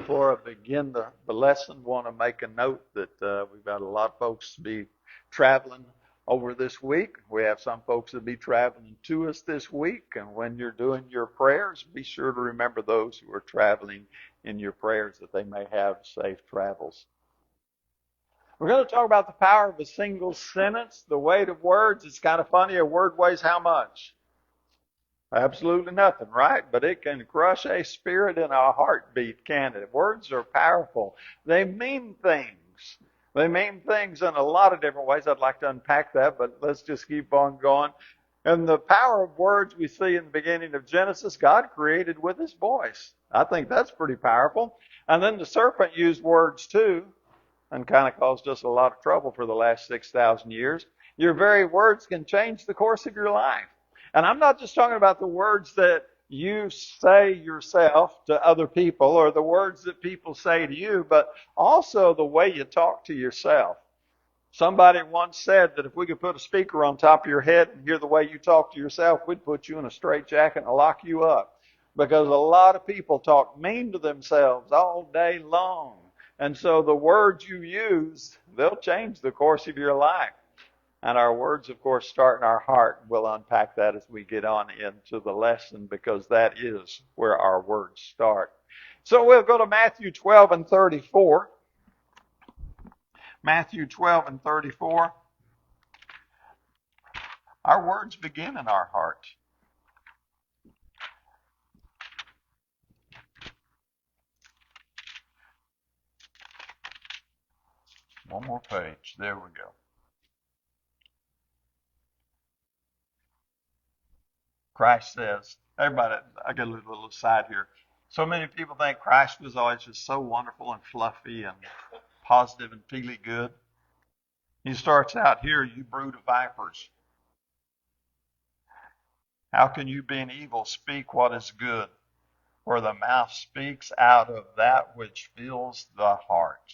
Before I begin the lesson, I want to make a note that we've got a lot of folks to be traveling over this week. We have some folks that be traveling to us this week, and when you're doing your prayers, be sure to remember those who are traveling in your prayers that they may have safe travels. We're going to talk about the power of a single sentence, the weight of words. It's kind of funny, a word weighs how much? Absolutely nothing, right? But it can crush a spirit in a heartbeat, can it? Words are powerful. They mean things. They mean things in a lot of different ways. I'd like to unpack that, but let's just keep on going. And the power of words we see in the beginning of Genesis, God created with his voice. I think that's pretty powerful. And then the serpent used words too, and kind of caused us a lot of trouble for the last 6,000 years. Your very words can change the course of your life. And I'm not just talking about the words that you say yourself to other people or the words that people say to you, but also the way you talk to yourself. Somebody once said that if we could put a speaker on top of your head and hear the way you talk to yourself, we'd put you in a straitjacket and lock you up. Because a lot of people talk mean to themselves all day long. And so the words you use, they'll change the course of your life. And our words, of course, start in our heart. We'll unpack that as we get on into the lesson because that is where our words start. So we'll go to Matthew 12 and 34. Matthew 12 and 34. Our words begin in our heart. One more page. There we go. Christ says, everybody, I got a little aside here. So many people think Christ was always just so wonderful and fluffy and positive and feely good. He starts out here, you brood of vipers. How can you, being evil, speak what is good? For the mouth speaks out of that which fills the heart.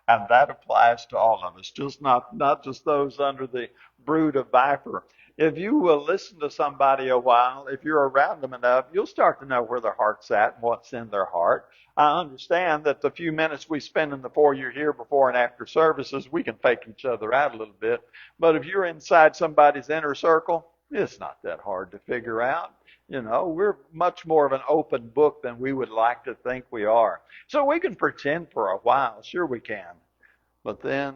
And that applies to all of us, just not just those under the brood of viper. If you will listen to somebody a while, if you're around them enough, you'll start to know where their heart's at and what's in their heart. I understand that the few minutes we spend in the foyer here before and after services, we can fake each other out a little bit. But if you're inside somebody's inner circle, it's not that hard to figure out. You know, we're much more of an open book than we would like to think we are. So we can pretend for a while, sure we can. But then,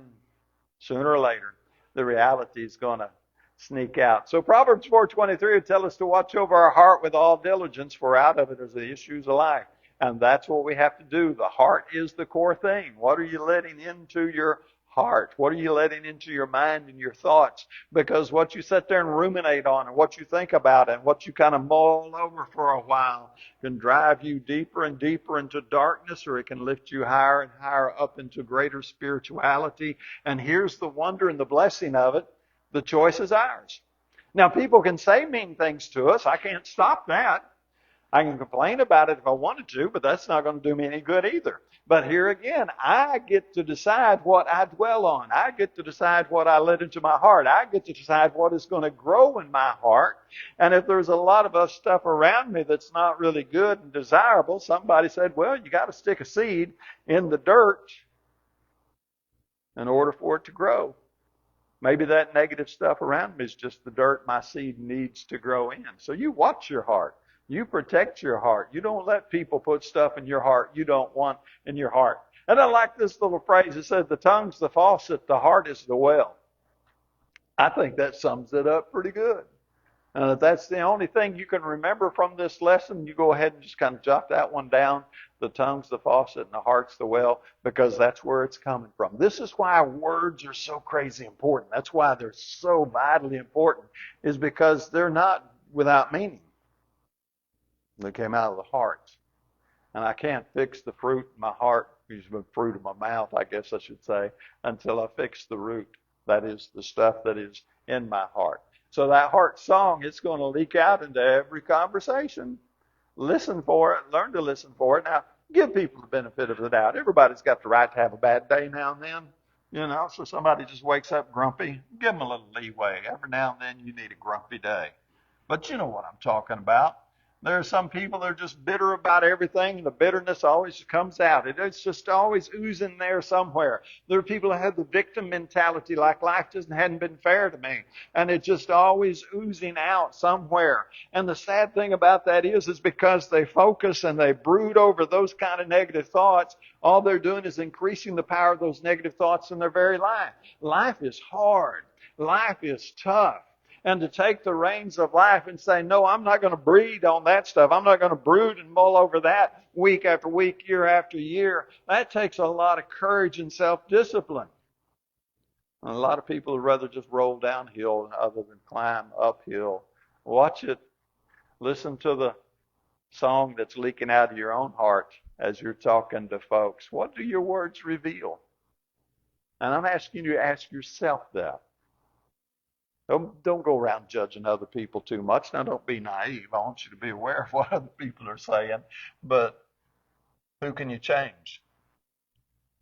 sooner or later, the reality is going to sneak out. So Proverbs 4:23 would tell us to watch over our heart with all diligence, for out of it is the issues of life. And that's what we have to do. The heart is the core thing. What are you letting into your heart? What are you letting into your mind and your thoughts? Because what you sit there and ruminate on and what you think about and what you kind of mull over for a while can drive you deeper and deeper into darkness, or it can lift you higher and higher up into greater spirituality. And here's the wonder and the blessing of it. The choice is ours. Now, people can say mean things to us. I can't stop that. I can complain about it if I wanted to, but that's not going to do me any good either. But here again, I get to decide what I dwell on. I get to decide what I let into my heart. I get to decide what is going to grow in my heart. And if there's a lot of us stuff around me that's not really good and desirable, somebody said, well, you got to stick a seed in the dirt in order for it to grow. Maybe that negative stuff around me is just the dirt my seed needs to grow in. So you watch your heart. You protect your heart. You don't let people put stuff in your heart you don't want in your heart. And I like this little phrase. It says, the tongue's the faucet, the heart is the well. I think that sums it up pretty good. And if that's the only thing you can remember from this lesson, you go ahead and just kind of jot that one down. The tongue's the faucet and the heart's the well, because that's where it's coming from. This is why words are so crazy important. That's why they're so vitally important, is because they're not without meaning. They came out of the heart. And I can't fix the fruit in my heart, the fruit of my mouth, I guess I should say, until I fix the root. That is the stuff that is in my heart. So that heart song, it's going to leak out into every conversation. Listen for it. Learn to listen for it. Now, give people the benefit of the doubt. Everybody's got the right to have a bad day now and then. You know, so somebody just wakes up grumpy. Give them a little leeway. Every now and then you need a grumpy day. But you know what I'm talking about. There are some people that are just bitter about everything, and the bitterness always comes out. It's just always oozing there somewhere. There are people that have the victim mentality, like life just hadn't been fair to me, and it's just always oozing out somewhere. And the sad thing about that is because they focus and they brood over those kind of negative thoughts, all they're doing is increasing the power of those negative thoughts in their very life. Life is hard. Life is tough. And to take the reins of life and say, no, I'm not going to breed on that stuff. I'm not going to brood and mull over that week after week, year after year. That takes a lot of courage and self-discipline. And a lot of people would rather just roll downhill other than climb uphill. Watch it. Listen to the song that's leaking out of your own heart as you're talking to folks. What do your words reveal? And I'm asking you to ask yourself that. Don't go around judging other people too much. Now, don't be naive. I want you to be aware of what other people are saying. But who can you change?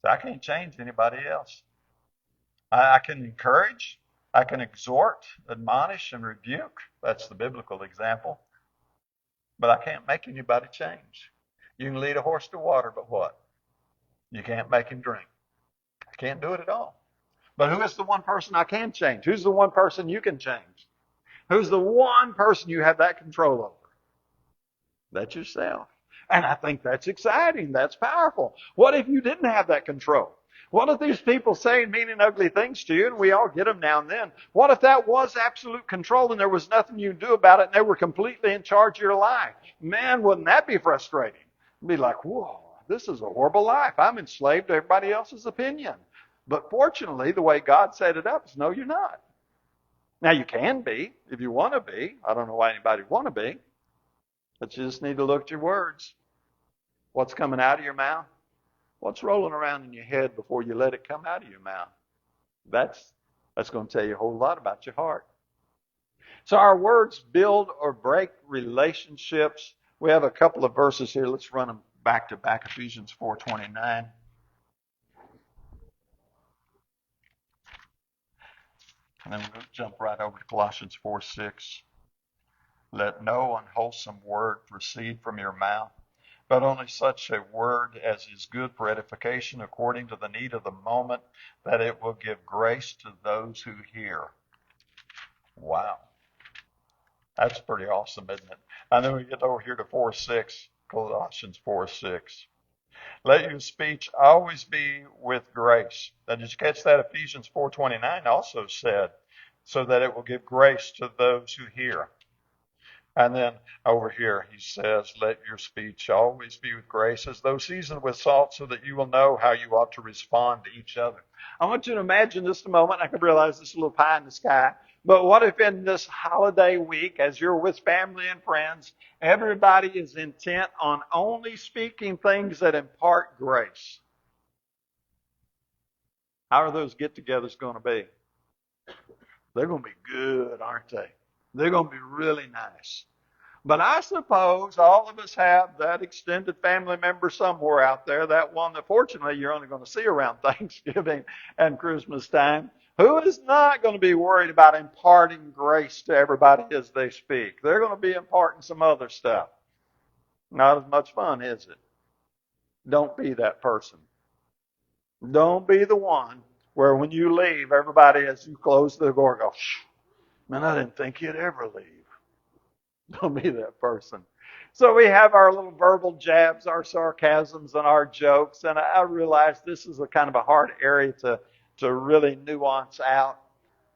I can't change anybody else. I can encourage. I can exhort, admonish, and rebuke. That's the biblical example. But I can't make anybody change. You can lead a horse to water, but what? You can't make him drink. I can't do it at all. But who is the one person I can change? Who's the one person you can change? Who's the one person you have that control over? That's yourself. And I think that's exciting. That's powerful. What if you didn't have that control? What if these people saying mean and ugly things to you, and we all get them now and then? What if that was absolute control and there was nothing you could do about it and they were completely in charge of your life? Man, wouldn't that be frustrating? It'd be like, whoa, this is a horrible life. I'm enslaved to everybody else's opinion. But fortunately, the way God set it up is no, you're not. Now, you can be if you want to be. I don't know why anybody would want to be. But you just need to look at your words. What's coming out of your mouth? What's rolling around in your head before you let it come out of your mouth? That's going to tell you a whole lot about your heart. So our words build or break relationships. We have a couple of verses here. Let's run them back to back. Ephesians 4:29. And then we'll jump right over to Colossians 4:6. Let no unwholesome word proceed from your mouth, but only such a word as is good for edification according to the need of the moment, that it will give grace to those who hear. Wow. That's pretty awesome, isn't it? And then we get over here to 4:6, Colossians 4:6. Let your speech always be with grace. Now, did you catch that? Ephesians 4:29 also said, so that it will give grace to those who hear. And then over here he says, let your speech always be with grace, as though seasoned with salt, so that you will know how you ought to respond to each other. I want you to imagine just a moment. I can realize this is a little pie in the sky. But what if in this holiday week, as you're with family and friends, everybody is intent on only speaking things that impart grace? How are those get-togethers going to be? They're going to be good, aren't they? They're going to be really nice. But I suppose all of us have that extended family member somewhere out there, that one that fortunately you're only going to see around Thanksgiving and Christmas time, who is not going to be worried about imparting grace to everybody as they speak. They're going to be imparting some other stuff. Not as much fun, is it? Don't be that person. Don't be the one where when you leave, everybody, as you close the door, goes, man, I didn't think you'd ever leave. Don't be that person. So we have our little verbal jabs, our sarcasms, and our jokes. And I realize this is a kind of a hard area to really nuance out,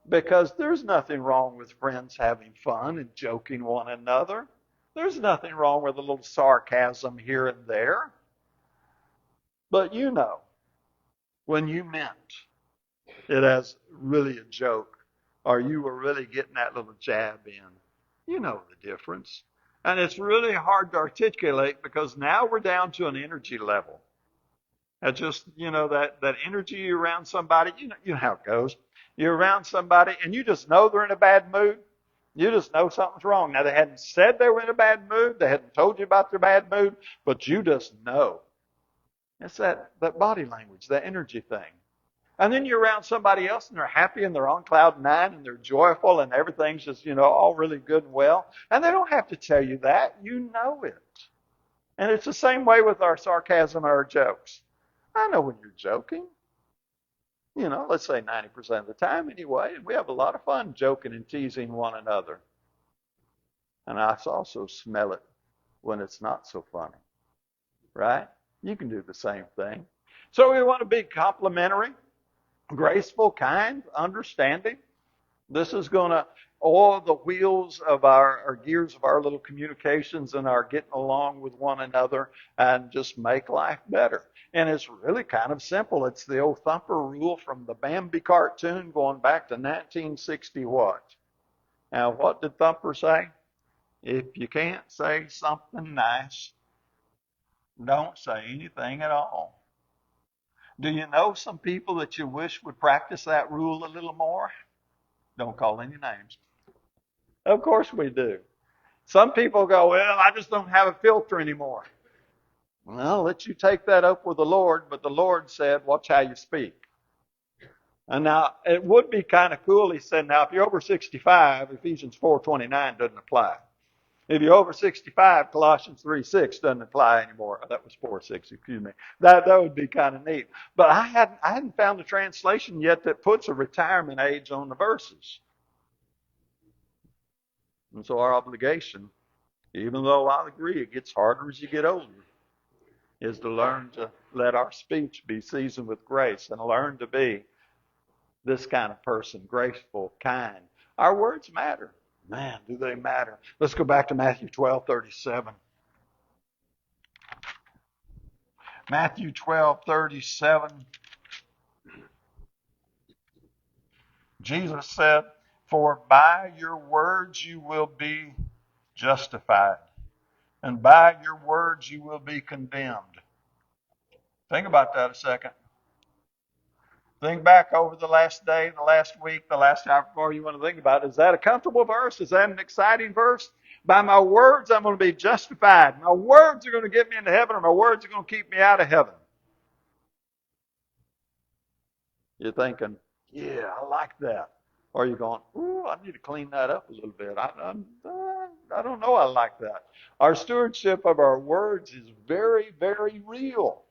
because there's nothing wrong with friends having fun and joking one another. There's nothing wrong with a little sarcasm here and there. But you know, when you meant it as really a joke, or you were really getting that little jab in, you know the difference. And it's really hard to articulate, because now we're down to an energy level. That's just, that energy around somebody, you know how it goes. You're around somebody and you just know they're in a bad mood. You just know something's wrong. Now, they hadn't said they were in a bad mood. They hadn't told you about their bad mood, but you just know. It's that body language, that energy thing. And then you're around somebody else and they're happy and they're on cloud nine and they're joyful and everything's just, all really good and well. And they don't have to tell you that. You know it. And it's the same way with our sarcasm or our jokes. I know when you're joking. Let's say 90% of the time anyway. And we have a lot of fun joking and teasing one another. And I also smell it when it's not so funny. Right? You can do the same thing. So we want to be complimentary, graceful, kind, understanding. This is going to oil the wheels of our gears of our little communications and our getting along with one another and just make life better. And it's really kind of simple. It's the old Thumper rule from the Bambi cartoon going back to 1960 what? Now, what did Thumper say? If you can't say something nice, don't say anything at all. Do you know some people that you wish would practice that rule a little more? Don't call any names. Of course we do. Some people go, well, I just don't have a filter anymore. Well, I'll let you take that up with the Lord, but the Lord said, watch how you speak. And now, it would be kind of cool, he said, now, if you're over 65, Ephesians 4:29 doesn't apply. If you're over 65, Colossians 3:6 doesn't apply anymore. That was 4:6, excuse me. That would be kind of neat. But I hadn't found a translation yet that puts a retirement age on the verses. And so our obligation, even though I agree it gets harder as you get older, is to learn to let our speech be seasoned with grace and learn to be this kind of person, graceful, kind. Our words matter. Man, do they matter. Let's go back to Matthew 12:37. Matthew 12:37. Jesus said, for by your words you will be justified, and by your words you will be condemned. Think about that a second. Think back over the last day, the last week, the last hour before you want to think about it. Is that a comfortable verse? Is that an exciting verse? By my words, I'm going to be justified. My words are going to get me into heaven, or my words are going to keep me out of heaven. You're thinking, yeah, I like that. Or you're going, ooh, I need to clean that up a little bit. I don't know I like that. Our stewardship of our words is very, very real.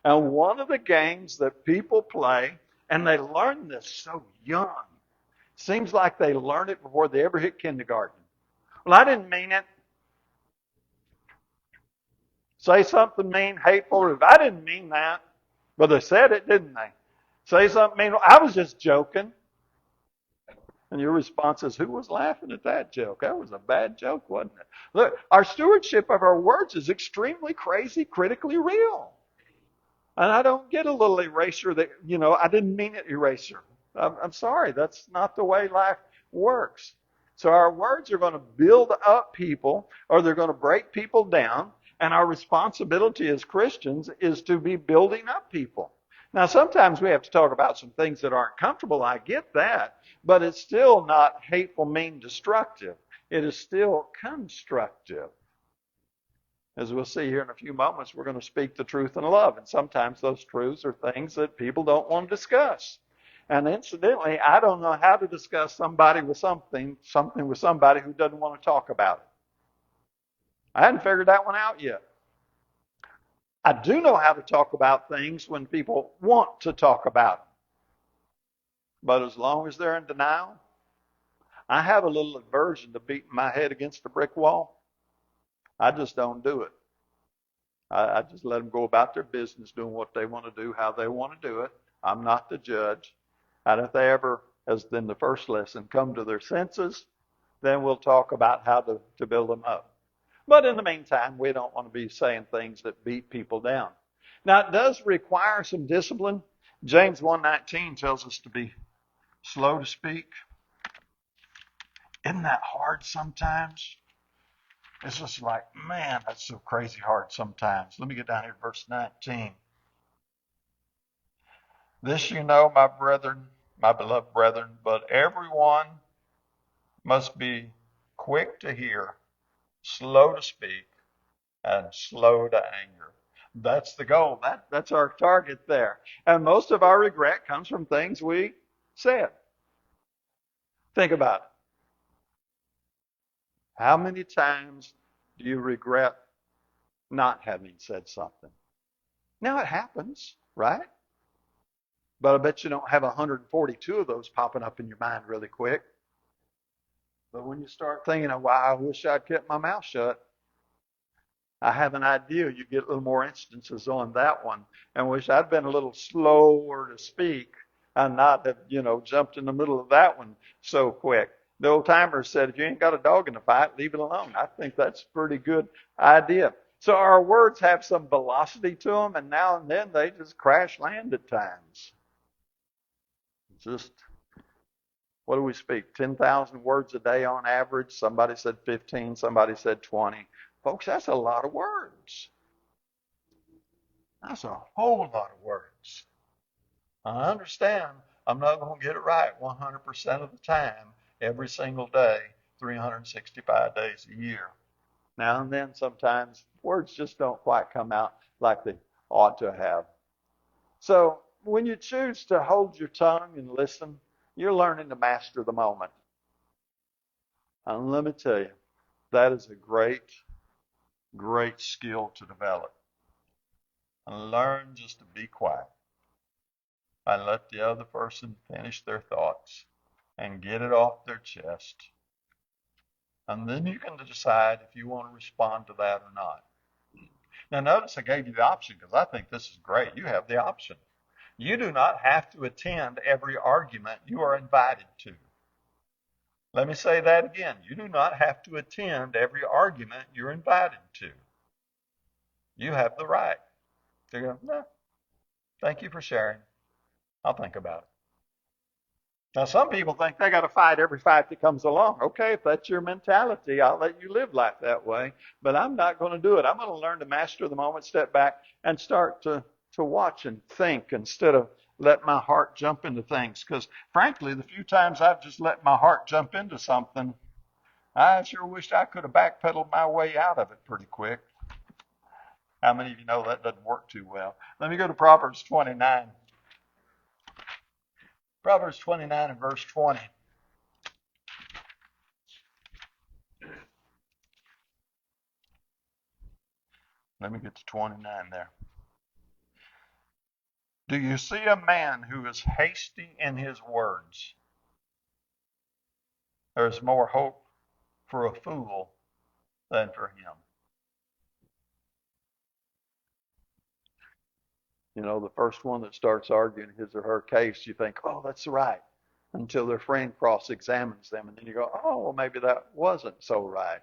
And one of the games that people play, and they learn this so young, seems like they learn it before they ever hit kindergarten. Well, I didn't mean it. Say something mean, hateful. I didn't mean that. But they said it, didn't they? Say something mean. I was just joking. And your response is, who was laughing at that joke? That was a bad joke, wasn't it? Look, our stewardship of our words is extremely crazy, critically real. And I don't get a little eraser that, I didn't mean it eraser. I'm sorry, that's not the way life works. So our words are going to build up people, or they're going to break people down. And our responsibility as Christians is to be building up people. Now, sometimes we have to talk about some things that aren't comfortable. I get that. But it's still not hateful, mean, destructive. It is still constructive. As we'll see here in a few moments, we're going to speak the truth in love. And sometimes those truths are things that people don't want to discuss. And incidentally, I don't know how to discuss something with somebody who doesn't want to talk about it. I hadn't figured that one out yet. I do know how to talk about things when people want to talk about them. But as long as they're in denial, I have a little aversion to beating my head against a brick wall. I just don't do it. I just let them go about their business, doing what they want to do, how they want to do it. I'm not the judge. And if they ever, as in the first lesson, come to their senses, then we'll talk about how to build them up. But in the meantime, we don't want to be saying things that beat people down. Now, it does require some discipline. James 1:19 tells us to be slow to speak. Isn't that hard sometimes? It's just like, man, that's so crazy hard sometimes. Let me get down here to verse 19. This you know, my brethren, my beloved brethren, but everyone must be quick to hear, slow to speak, and slow to anger. That's the goal. That's our target there. And most of our regret comes from things we said. Think about it. How many times do you regret not having said something? Now it happens, right? But I bet you don't have 142 of those popping up in your mind really quick. But when you start thinking, wow, I wish I'd kept my mouth shut, I have an idea you get a little more instances on that one, and wish I'd been a little slower to speak and not have, jumped in the middle of that one so quick. The old timer said, if you ain't got a dog in the fight, leave it alone. I think that's a pretty good idea. So our words have some velocity to them, and now and then they just crash land at times. Just, what do we speak? 10,000 words a day on average. Somebody said 15, somebody said 20. Folks, that's a lot of words. That's a whole lot of words. I understand I'm not going to get it right 100% of the time, every single day, 365 days a year. Now and then, sometimes, words just don't quite come out like they ought to have. So, when you choose to hold your tongue and listen, you're learning to master the moment. And let me tell you, that is a great skill to develop. And learn just to be quiet and let the other person finish their thoughts and get it off their chest. And then you can decide if you want to respond to that or not. Now notice I gave you the option because I think this is great. You have the option. You do not have to attend every argument you are invited to. Let me say that again. You do not have to attend every argument you're invited to. You have the right to go, no, thank you for sharing. I'll think about it. Now, some people think they got to fight every fight that comes along. Okay, if that's your mentality, I'll let you live life that way. But I'm not going to do it. I'm going to learn to master the moment, step back, and start to watch and think instead of let my heart jump into things. Because, frankly, the few times I've just let my heart jump into something, I sure wish I could have backpedaled my way out of it pretty quick. How many of you know that doesn't work too well? Let me go to Proverbs 29. Proverbs 29 and verse 20. Let me get to 29 there. Do you see a man who is hasty in his words? There is more hope for a fool than for him. The first one that starts arguing his or her case, you think, oh, that's right, until their friend cross-examines them, and then you go, oh, well, maybe that wasn't so right.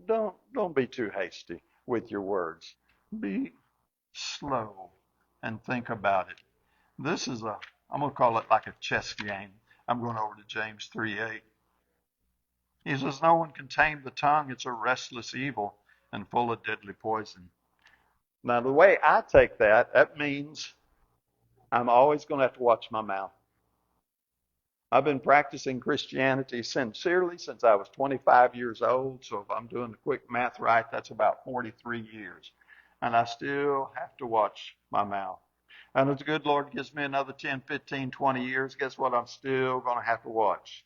Don't be too hasty with your words. Be slow and think about it. This is I'm going to call it like a chess game. I'm going over to James 3:8. He says, no one can tame the tongue. It's a restless evil and full of deadly poison. Now, the way I take that means I'm always going to have to watch my mouth. I've been practicing Christianity sincerely since I was 25 years old. So if I'm doing the quick math right, that's about 43 years. And I still have to watch my mouth. And if the good Lord gives me another 10, 15, 20 years, guess what? I'm still going to have to watch.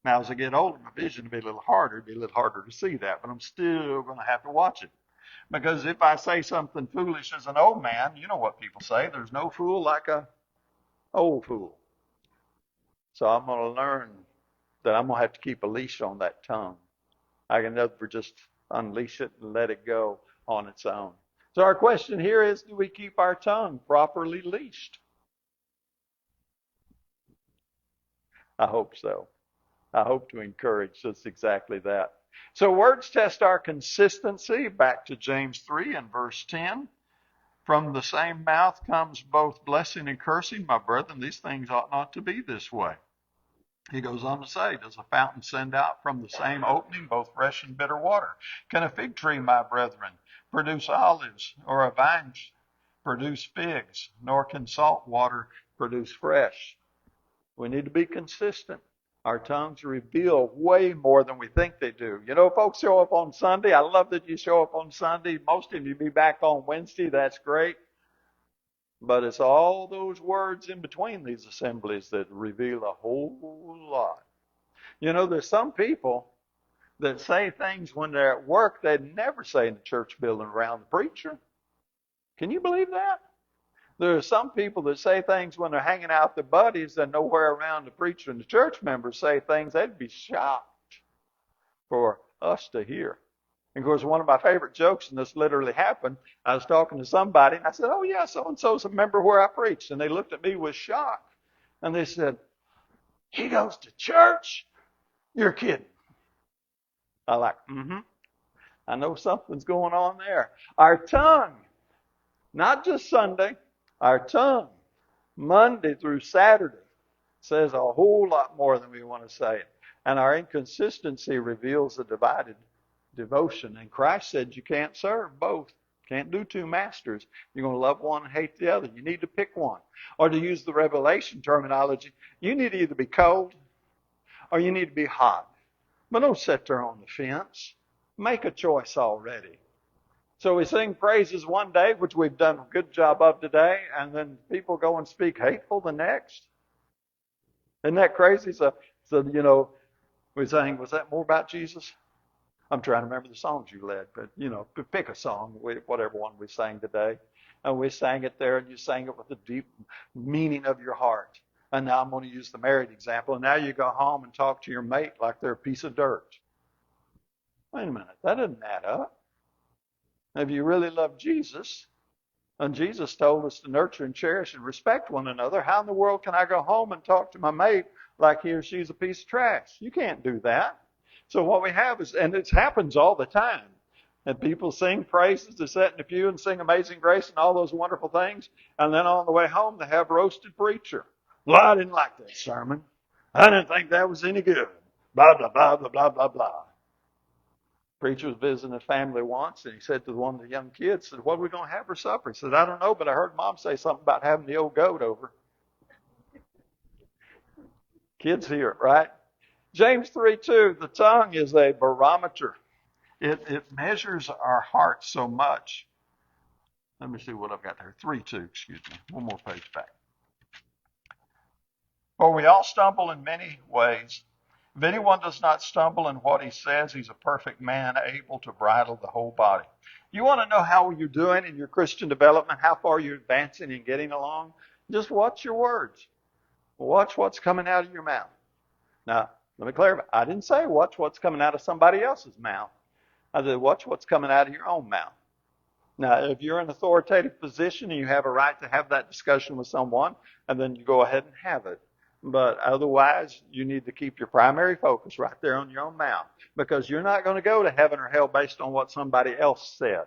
Now, as I get older, my vision will be a little harder. It'll be a little harder to see that, but I'm still going to have to watch it. Because if I say something foolish as an old man, you know what people say, there's no fool like a old fool. So I'm going to learn that I'm going to have to keep a leash on that tongue. I can never just unleash it and let it go on its own. So our question here is, do we keep our tongue properly leashed? I hope so. I hope to encourage just exactly that. So words test our consistency. Back to James 3 and verse 10. From the same mouth comes both blessing and cursing. My brethren, these things ought not to be this way. He goes on to say, does a fountain send out from the same opening both fresh and bitter water? Can a fig tree, my brethren, produce olives, or a vine produce figs? Nor can salt water produce fresh. We need to be consistent. Our tongues reveal way more than we think they do. You know, folks show up on Sunday. I love that you show up on Sunday. Most of you be back on Wednesday. That's great. But it's all those words in between these assemblies that reveal a whole lot. You know, there's some people that say things when they're at work they'd never say in the church building around the preacher. Can you believe that? There are some people that say things when they're hanging out with their buddies that nowhere around the preacher and the church members say things they'd be shocked for us to hear. And of course, one of my favorite jokes, and this literally happened, I was talking to somebody, and I said, oh, yeah, so-and-so's a member where I preached. And they looked at me with shock. And they said, he goes to church? You're kidding. I like, I know something's going on there. Our tongue, not just Sunday, our tongue, Monday through Saturday, says a whole lot more than we want to say it. And our inconsistency reveals a divided devotion. And Christ said you can't serve both. Can't do two masters. You're going to love one and hate the other. You need to pick one. Or to use the Revelation terminology, you need to either be cold or you need to be hot. But don't sit there on the fence. Make a choice already. So we sing praises one day, which we've done a good job of today, and then people go and speak hateful the next. Isn't that crazy? So you know, we sang, was that more about Jesus? I'm trying to remember the songs you led, but, you know, pick a song, whatever one we sang today. And we sang it there, and you sang it with the deep meaning of your heart. And now I'm going to use the married example. And now you go home and talk to your mate like they're a piece of dirt. Wait a minute, that doesn't add up. If you really love Jesus, and Jesus told us to nurture and cherish and respect one another, how in the world can I go home and talk to my mate like he or she's a piece of trash? You can't do that. So what we have is, and it happens all the time, and people sing praises, they sit in the pew and sing Amazing Grace and all those wonderful things, and then on the way home they have roasted preacher. Well, I didn't like that sermon. I didn't think that was any good. Blah, blah, blah, blah, blah, blah, blah. Preacher was visiting a family once, and he said to one of the young kids, said, what are we going to have for supper? He said, I don't know, but I heard Mom say something about having the old goat over. Kids hear it, right? James 3:2, the tongue is a barometer. It measures our heart so much. Let me see what I've got there. 3:2, excuse me. One more page back. For we all stumble in many ways. If anyone does not stumble in what he says, he's a perfect man, able to bridle the whole body. You want to know how you're doing in your Christian development, how far you're advancing and getting along? Just watch your words. Watch what's coming out of your mouth. Now, let me clarify. I didn't say watch what's coming out of somebody else's mouth. I said watch what's coming out of your own mouth. Now, if you're in an authoritative position and you have a right to have that discussion with someone, and then you go ahead and have it. But otherwise, you need to keep your primary focus right there on your own mouth, because you're not going to go to heaven or hell based on what somebody else said.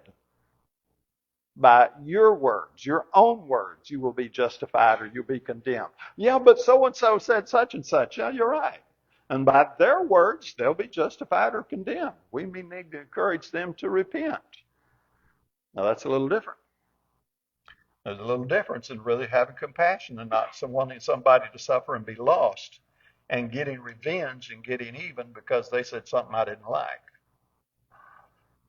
By your words, your own words, you will be justified or you'll be condemned. Yeah, but so-and-so said such and such. Yeah, you're right. And by their words, they'll be justified or condemned. We may need to encourage them to repent. Now, that's a little different. There's a little difference in really having compassion and not wanting somebody to suffer and be lost and getting revenge and getting even because they said something I didn't like.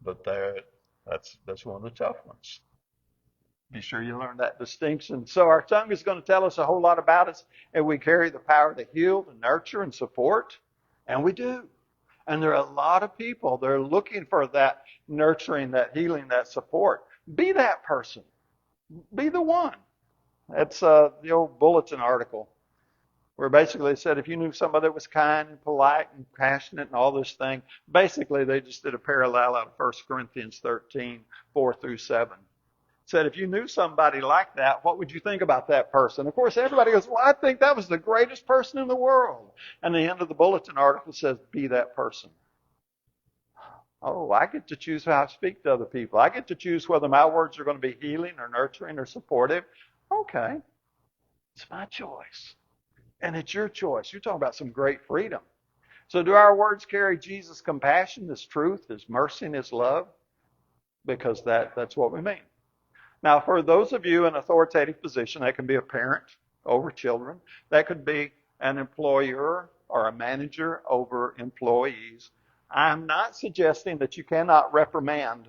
But that's one of the tough ones. Be sure you learn that distinction. So our tongue is going to tell us a whole lot about us, and we carry the power to heal, to nurture, and support, and we do. And there are a lot of people that are looking for that nurturing, that healing, that support. Be that person. Be the one. That's the old bulletin article where basically they said if you knew somebody that was kind and polite and passionate and all this thing, basically they just did a parallel out of 1 Corinthians 13, 4 through 7. Said if you knew somebody like that, what would you think about that person? Of course, everybody goes, well, I think that was the greatest person in the world. And the end of the bulletin article says, be that person. Oh, I get to choose how I speak to other people. I get to choose whether my words are going to be healing or nurturing or supportive. Okay. It's my choice. And it's your choice. You're talking about some great freedom. So do our words carry Jesus' compassion, His truth, His mercy, and His love? Because that's what we mean. Now, for those of you in an authoritative position, that can be a parent over children. That could be an employer or a manager over employees, I'm not suggesting that you cannot reprimand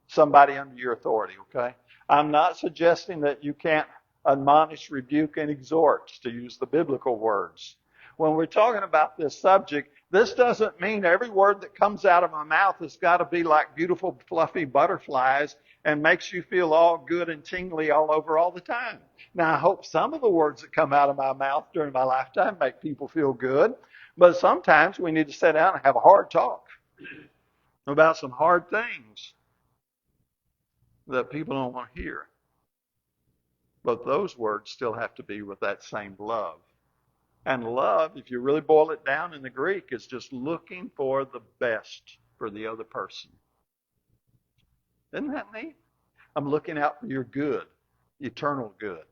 somebody under your authority, okay? I'm not suggesting that you can't admonish, rebuke, and exhort, to use the biblical words. When we're talking about this subject, this doesn't mean every word that comes out of my mouth has got to be like beautiful, fluffy butterflies and makes you feel all good and tingly all over all the time. Now, I hope some of the words that come out of my mouth during my lifetime make people feel good, but sometimes we need to sit down and have a hard talk about some hard things that people don't want to hear. But those words still have to be with that same love. And love, if you really boil it down in the Greek, is just looking for the best for the other person. Isn't that neat? I'm looking out for your good, eternal good.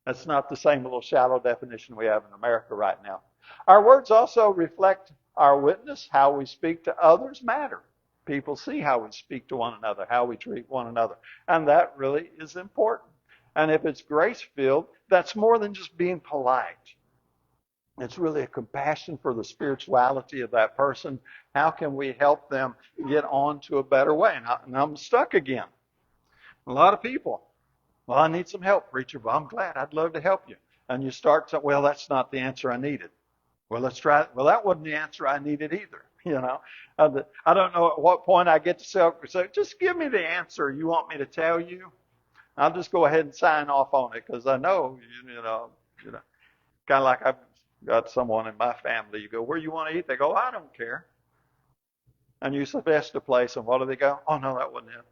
That's not the same little shallow definition we have in America right now. Our words also reflect our witness. How we speak to others matter. People see how we speak to one another, how we treat one another. And that really is important. And if it's grace-filled, that's more than just being polite. It's really a compassion for the spirituality of that person. How can we help them get on to a better way? And I'm stuck again. A lot of people, well, I need some help, preacher. Well, I'm glad. I'd love to help you. And you start to, well, that's not the answer I needed. Well, let's try it. Well, that wasn't the answer I needed either. You know, I don't know at what point I get to say, just give me the answer you want me to tell you. I'll just go ahead and sign off on it because I know, you know, kind of like I've got someone in my family. You go, where you want to eat? They go, I don't care. And you suggest a place, and what do they go? Oh, no, that wasn't it.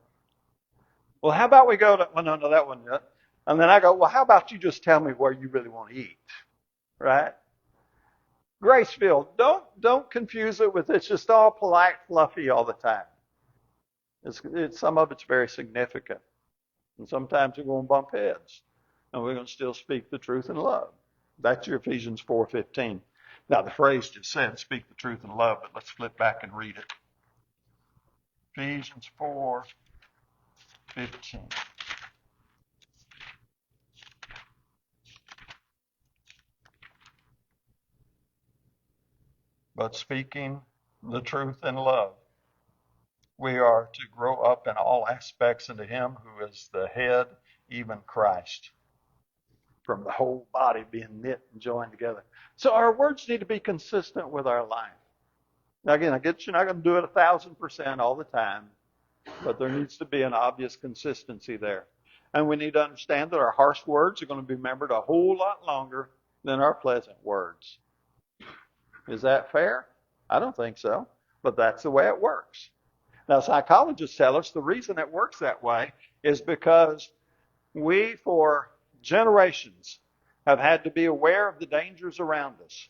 Well, how about we go to, well, no, that wasn't it. And then I go, well, how about you just tell me where you really want to eat, right? Grace-filled. Don't confuse it with it's just all polite, fluffy all the time. Some of it's very significant. And sometimes we're going to bump heads. And we're going to still speak the truth in love. That's your Ephesians 4:15. Now, the phrase just said, speak the truth in love, but let's flip back and read it. Ephesians 4:15. But speaking the truth in love, we are to grow up in all aspects into Him who is the head, even Christ. From the whole body being knit and joined together. So our words need to be consistent with our life. Now again, I get you're not going to do it 1,000% all the time, but there needs to be an obvious consistency there. And we need to understand that our harsh words are going to be remembered a whole lot longer than our pleasant words. Is that fair? I don't think so, but that's the way it works. Now, psychologists tell us the reason it works that way is because we, for generations, have had to be aware of the dangers around us.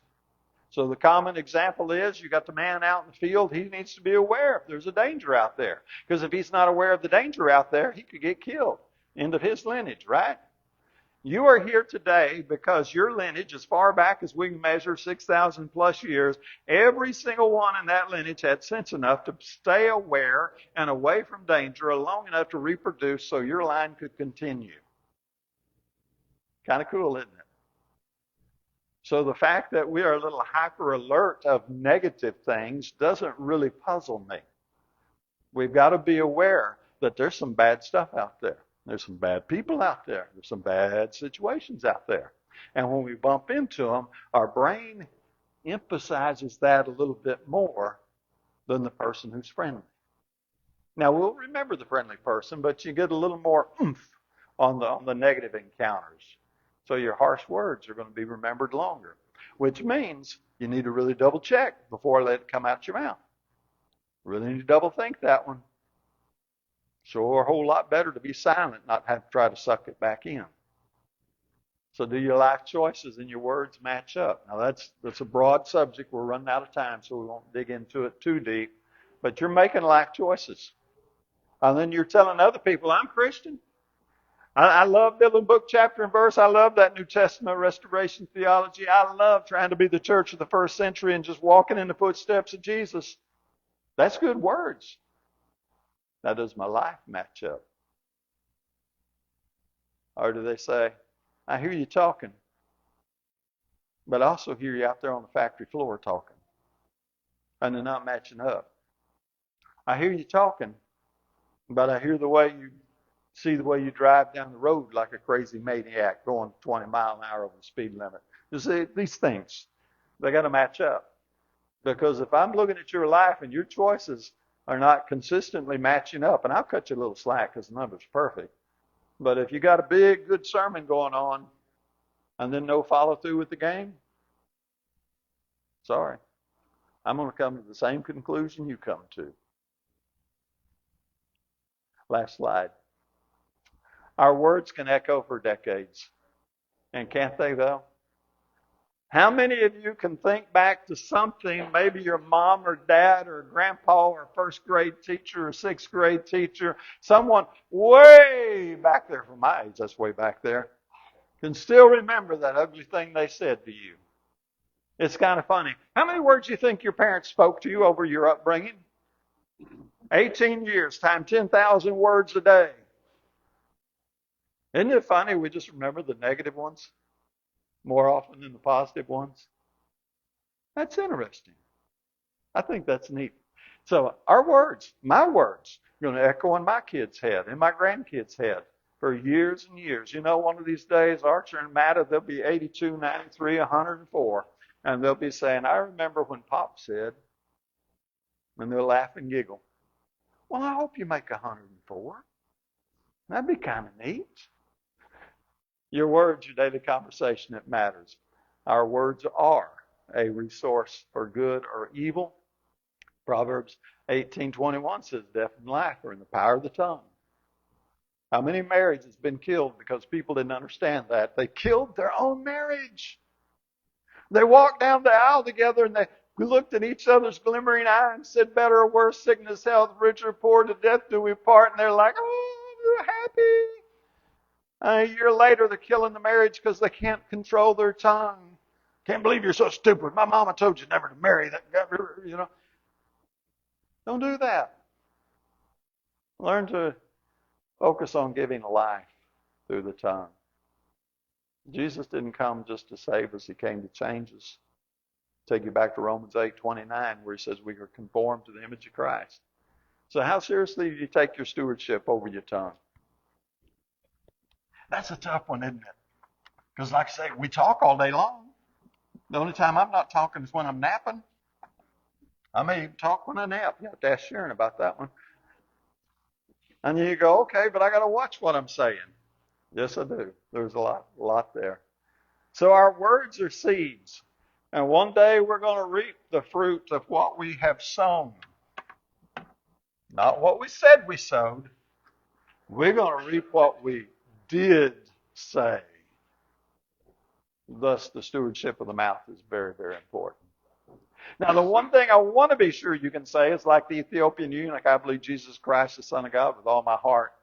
So the common example is you got the man out in the field, he needs to be aware if there's a danger out there. Because if he's not aware of the danger out there, he could get killed. End of his lineage, right? You are here today because your lineage, as far back as we can measure, 6,000 plus years, every single one in that lineage had sense enough to stay aware and away from danger long enough to reproduce so your line could continue. Kind of cool, isn't it? So the fact that we are a little hyper alert of negative things doesn't really puzzle me. We've got to be aware that there's some bad stuff out there. There's some bad people out there. There's some bad situations out there. And when we bump into them, our brain emphasizes that a little bit more than the person who's friendly. Now, we'll remember the friendly person, but you get a little more oomph on the negative encounters. So your harsh words are going to be remembered longer, which means you need to really double check before I let it come out your mouth. Really need to double think that one. Sure, a whole lot better to be silent, not have to try to suck it back in. So do your life choices and your words match up? Now that's a broad subject. We're running out of time, so we won't dig into it too deep. But you're making life choices. And then you're telling other people, I'm Christian. I love building book, chapter, and verse. I love that New Testament restoration theology. I love trying to be the church of the first century and just walking in the footsteps of Jesus. That's good words. Now, does my life match up? Or do they say, I hear you talking, But I also hear you out there on the factory floor talking, and they're not matching up. I hear you talking, but I hear the way you drive down the road like a crazy maniac going 20 mile an hour over the speed limit. You see, these things, they got to match up. Because if I'm looking at your life and your choices are not consistently matching up, and I'll cut you a little slack because none of it's perfect, but if you got a big, good sermon going on and then no follow through with the game, sorry, I'm going to come to the same conclusion you come to. Last slide. Our words can echo for decades. And can't they, though? How many of you can think back to something, maybe your mom or dad or grandpa or first grade teacher or sixth grade teacher, someone way back there from my age, that's way back there, can still remember that ugly thing they said to you? It's kind of funny. How many words do you think your parents spoke to you over your upbringing? 18 years times 10,000 words a day. Isn't it funny we just remember the negative ones more often than the positive ones? That's interesting. I think that's neat. So our words, my words, are going to echo in my kid's head, in my grandkids' head for years and years. You know, one of these days, Archer and Matta, they'll be 82, 93, 104, and they'll be saying, I remember when Pop said, and they'll laugh and giggle. Well, I hope you make 104. That'd be kind of neat. Your words, your daily conversation, it matters. Our words are a resource for good or evil. Proverbs 18:21 says, death and life are in the power of the tongue. How many marriages have been killed because people didn't understand that? They killed their own marriage. They walked down the aisle together and they looked at each other's glimmering eye and said, better or worse, sickness, health, rich or poor, to death do we part. And they're like, oh, you're happy. A year later, they're killing the marriage because they can't control their tongue. Can't believe you're so stupid. My mama told you never to marry that guy. You know. Don't do that. Learn to focus on giving life through the tongue. Jesus didn't come just to save us. He came to change us. Take you back to Romans 8:29, where he says we are conformed to the image of Christ. So how seriously do you take your stewardship over your tongue? That's a tough one, isn't it? Because like I say, we talk all day long. The only time I'm not talking is when I'm napping. I may even talk when I nap. You have to ask Sharon about that one. And you go, okay, but I got to watch what I'm saying. Yes, I do. There's a lot there. So our words are seeds. And one day we're going to reap the fruit of what we have sown. Not what we said we sowed. We're going to reap what we did say. Thus, the stewardship of the mouth is very, very important. Now, the one thing I want to be sure you can say is like the Ethiopian eunuch, I believe Jesus Christ, the Son of God, with all my heart.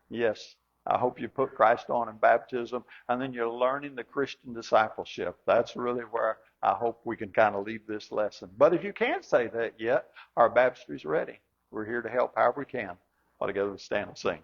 Yes, I hope you put Christ on in baptism, and then you're learning the Christian discipleship. That's really where I hope we can kind of leave this lesson. But if you can't say that yet, our baptistry's ready. We're here to help however we can. All together, we stand and sing.